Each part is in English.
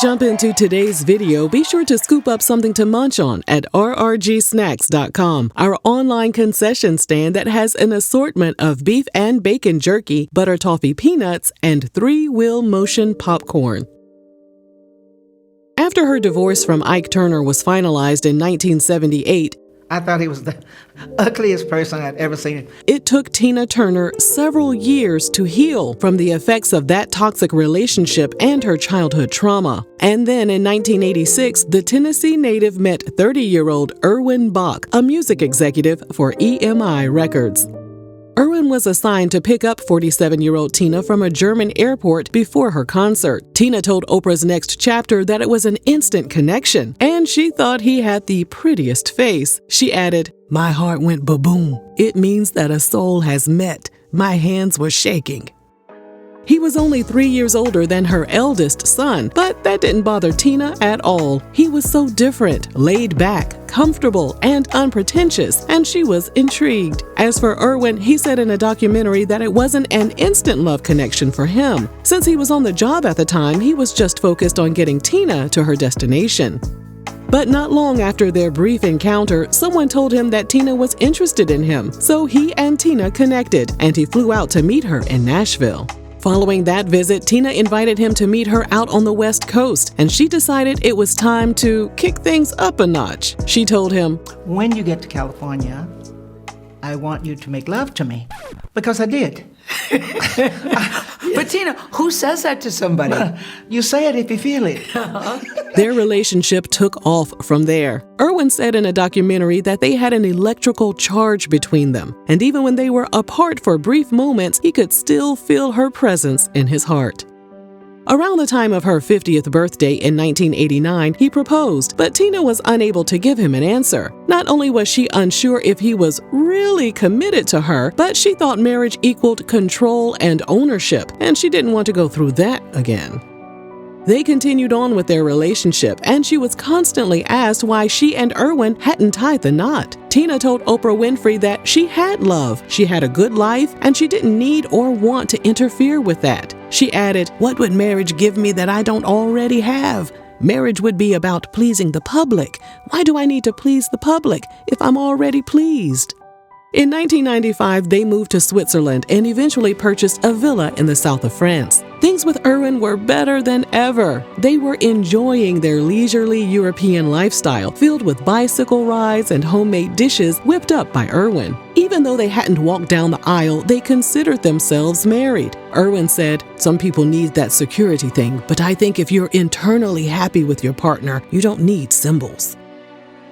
jump into today's video, be sure to scoop up something to munch on at rrgsnacks.com, our online concession stand that has an assortment of beef and bacon jerky, butter toffee peanuts, and three-wheel motion popcorn. After her divorce from Ike Turner was finalized in 1978, I thought he was the ugliest person I'd ever seen. It took Tina Turner several years to heal from the effects of that toxic relationship and her childhood trauma. And then in 1986, the Tennessee native met 30-year-old Erwin Bach, a music executive for EMI Records. Erwin was assigned to pick up 47-year-old Tina from a German airport before her concert. Tina told Oprah's Next Chapter that it was an instant connection, and she thought he had the prettiest face. She added, "My heart went ba-boom. It means that a soul has met. My hands were shaking." He was only 3 years older than her eldest son, but that didn't bother Tina at all. He was so different, laid back, comfortable, and unpretentious, and she was intrigued. As for Erwin, he said in a documentary that it wasn't an instant love connection for him. Since he was on the job at the time, he was just focused on getting Tina to her destination. But not long after their brief encounter, someone told him that Tina was interested in him, so he and Tina connected, and he flew out to meet her in Nashville. Following that visit, Tina invited him to meet her out on the West Coast, and she decided it was time to kick things up a notch. She told him, "When you get to California, I want you to make love to me." Because I did. But Tina, who says that to somebody? You say it if you feel it. Their relationship took off from there. Erwin said in a documentary that they had an electrical charge between them, and even when they were apart for brief moments, he could still feel her presence in his heart. Around the time of her 50th birthday in 1989, he proposed, but Tina was unable to give him an answer. Not only was she unsure if he was really committed to her, but she thought marriage equaled control and ownership, and she didn't want to go through that again. They continued on with their relationship, and she was constantly asked why she and Erwin hadn't tied the knot. Tina told Oprah Winfrey that she had love, she had a good life, and she didn't need or want to interfere with that. She added, "What would marriage give me that I don't already have? Marriage would be about pleasing the public. Why do I need to please the public if I'm already pleased?" In 1995, they moved to Switzerland and eventually purchased a villa in the south of France. Things with Erwin were better than ever. They were enjoying their leisurely European lifestyle, filled with bicycle rides and homemade dishes whipped up by Erwin. Even though they hadn't walked down the aisle, they considered themselves married. Erwin said, "Some people need that security thing, but I think if you're internally happy with your partner, you don't need symbols."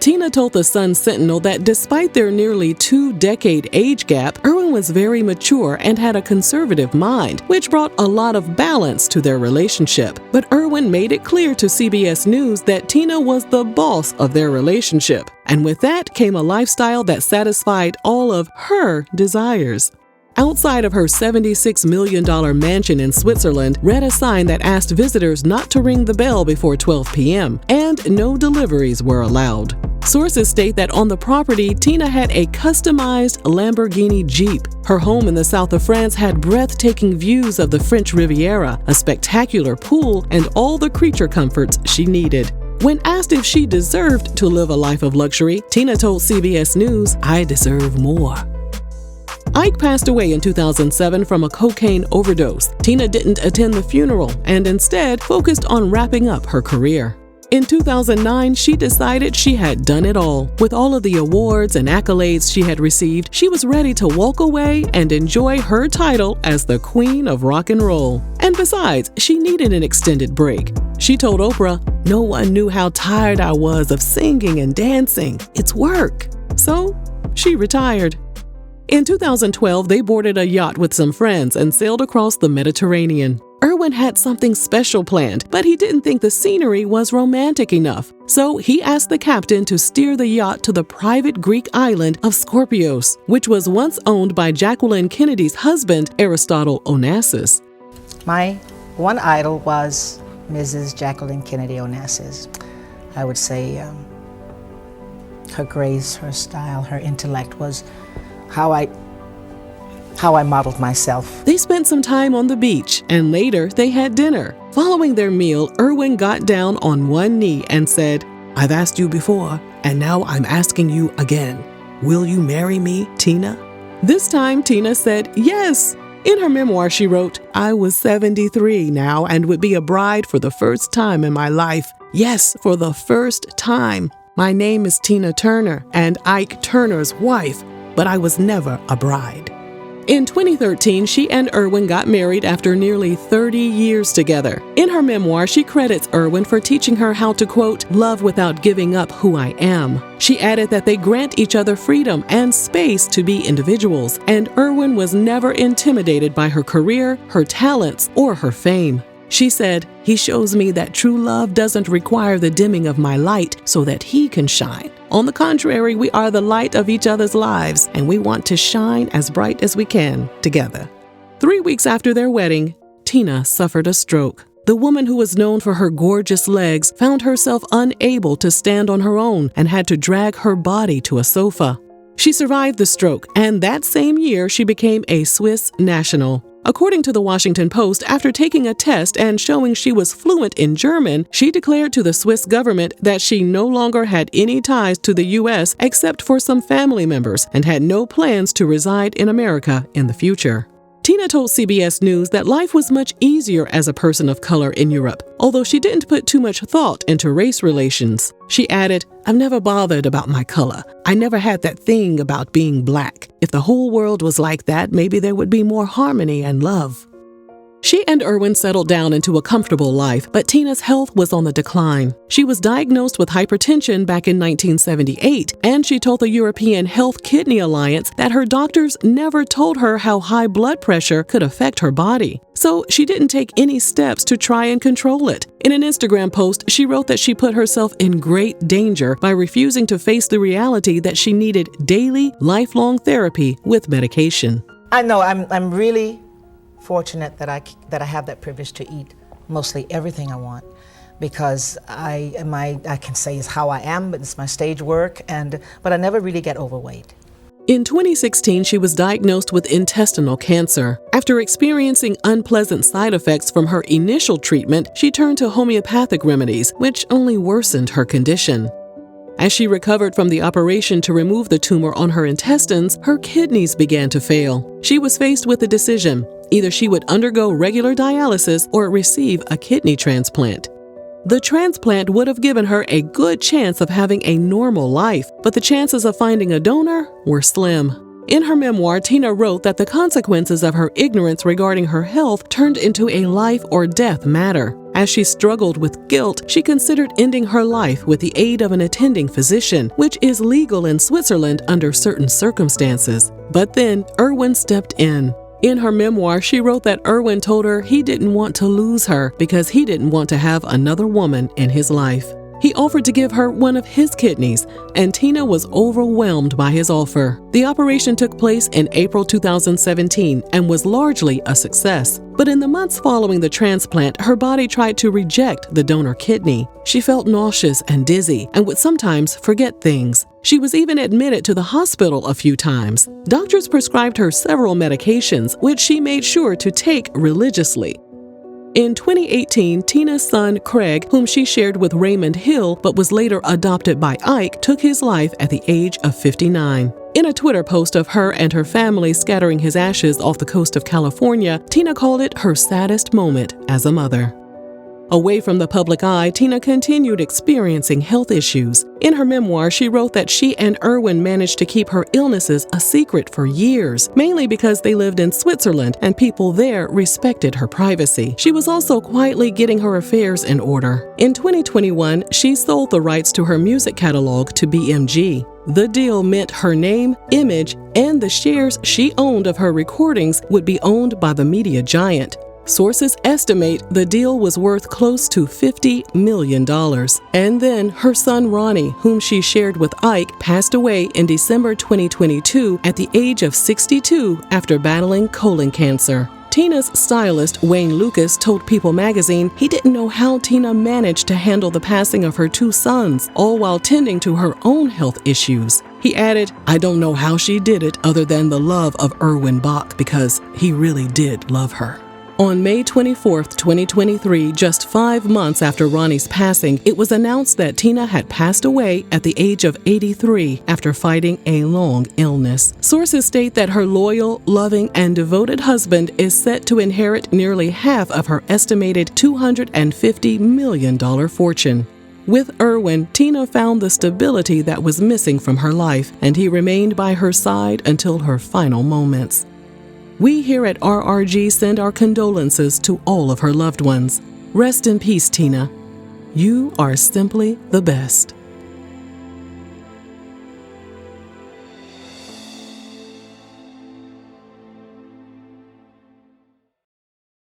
Tina told the Sun Sentinel that despite their nearly 2-decade age gap, Erwin was very mature and had a conservative mind, which brought a lot of balance to their relationship. But Erwin made it clear to CBS News that Tina was the boss of their relationship. And with that came a lifestyle that satisfied all of her desires. Outside of her $76 million mansion in Switzerland read a sign that asked visitors not to ring the bell before 12 p.m., and no deliveries were allowed. Sources state that on the property, Tina had a customized Lamborghini Jeep. Her home in the south of France had breathtaking views of the French Riviera, a spectacular pool, and all the creature comforts she needed. When asked if she deserved to live a life of luxury, Tina told CBS News, "I deserve more." Ike passed away in 2007 from a cocaine overdose. Tina didn't attend the funeral and instead focused on wrapping up her career. In 2009, she decided she had done it all. With all of the awards and accolades she had received, she was ready to walk away and enjoy her title as the Queen of Rock and Roll. And besides, she needed an extended break. She told Oprah, "No one knew how tired I was of singing and dancing. It's work." So she retired. In 2012, they boarded a yacht with some friends and sailed across the Mediterranean. Erwin had something special planned, but he didn't think the scenery was romantic enough. So he asked the captain to steer the yacht to the private Greek island of Scorpios, which was once owned by Jacqueline Kennedy's husband, Aristotle Onassis. My one idol was Mrs. Jacqueline Kennedy Onassis. I would say her grace, her style, her intellect was how I modeled myself. They spent some time on the beach, and later they had dinner. Following their meal, Erwin got down on one knee and said, "I've asked you before, and now I'm asking you again. Will you marry me, Tina?" This time, Tina said yes. In her memoir, she wrote, "I was 73 now and would be a bride for the first time in my life. Yes, for the first time. My name is Tina Turner and Ike Turner's wife, but I was never a bride." In 2013, she and Erwin got married after nearly 30 years together. In her memoir, she credits Erwin for teaching her how to, quote, "love without giving up who I am." She added that they grant each other freedom and space to be individuals, and Erwin was never intimidated by her career, her talents, or her fame. She said, "He shows me that true love doesn't require the dimming of my light so that he can shine. On the contrary, we are the light of each other's lives, and we want to shine as bright as we can together." 3 weeks after their wedding, Tina suffered a stroke. The woman who was known for her gorgeous legs found herself unable to stand on her own and had to drag her body to a sofa. She survived the stroke, and that same year she became a Swiss national. According to the Washington Post, after taking a test and showing she was fluent in German, she declared to the Swiss government that she no longer had any ties to the U.S. except for some family members and had no plans to reside in America in the future. Tina told CBS News that life was much easier as a person of color in Europe, although she didn't put too much thought into race relations. She added, "I've never bothered about my color. I never had that thing about being black. If the whole world was like that, maybe there would be more harmony and love." She and Erwin settled down into a comfortable life, but Tina's health was on the decline. She was diagnosed with hypertension back in 1978, and she told the European Health Kidney Alliance that her doctors never told her how high blood pressure could affect her body. So she didn't take any steps to try and control it. In an Instagram post, she wrote that she put herself in great danger by refusing to face the reality that she needed daily, lifelong therapy with medication. I know I'm really fortunate that I have that privilege to eat mostly everything I want, because I can say is how I am, but it's my stage work, but I never really get overweight. In 2016, she was diagnosed with intestinal cancer. After experiencing unpleasant side effects from her initial treatment, she turned to homeopathic remedies, which only worsened her condition. As she recovered from the operation to remove the tumor on her intestines, her kidneys began to fail. She was faced with a decision. Either she would undergo regular dialysis or receive a kidney transplant. The transplant would have given her a good chance of having a normal life, but the chances of finding a donor were slim. In her memoir, Tina wrote that the consequences of her ignorance regarding her health turned into a life or death matter. As she struggled with guilt, she considered ending her life with the aid of an attending physician, which is legal in Switzerland under certain circumstances. But then Erwin stepped in. In her memoir, she wrote that Erwin told her he didn't want to lose her because he didn't want to have another woman in his life. He offered to give her one of his kidneys, and Tina was overwhelmed by his offer. The operation took place in April 2017 and was largely a success. But in the months following the transplant, her body tried to reject the donor kidney. She felt nauseous and dizzy and would sometimes forget things. She was even admitted to the hospital a few times. Doctors prescribed her several medications, which she made sure to take religiously. In 2018, Tina's son, Craig, whom she shared with Raymond Hill but was later adopted by Ike, took his life at the age of 59. In a Twitter post of her and her family scattering his ashes off the coast of California, Tina called it her saddest moment as a mother. Away from the public eye, Tina continued experiencing health issues. In her memoir, she wrote that she and Erwin managed to keep her illnesses a secret for years, mainly because they lived in Switzerland and people there respected her privacy. She was also quietly getting her affairs in order. In 2021, she sold the rights to her music catalog to BMG. The deal meant her name, image, and the shares she owned of her recordings would be owned by the media giant. Sources estimate the deal was worth close to $50 million. And then her son Ronnie, whom she shared with Ike, passed away in December 2022 at the age of 62 after battling colon cancer. Tina's stylist, Wayne Lucas, told People magazine he didn't know how Tina managed to handle the passing of her two sons, all while tending to her own health issues. He added, "I don't know how she did it other than the love of Erwin Bach, because he really did love her." On May 24, 2023, just 5 months after Ronnie's passing, it was announced that Tina had passed away at the age of 83 after fighting a long illness. Sources state that her loyal, loving, and devoted husband is set to inherit nearly half of her estimated $250 million fortune. With Erwin, Tina found the stability that was missing from her life, and he remained by her side until her final moments. We here at RRG send our condolences to all of her loved ones. Rest in peace, Tina. You are simply the best.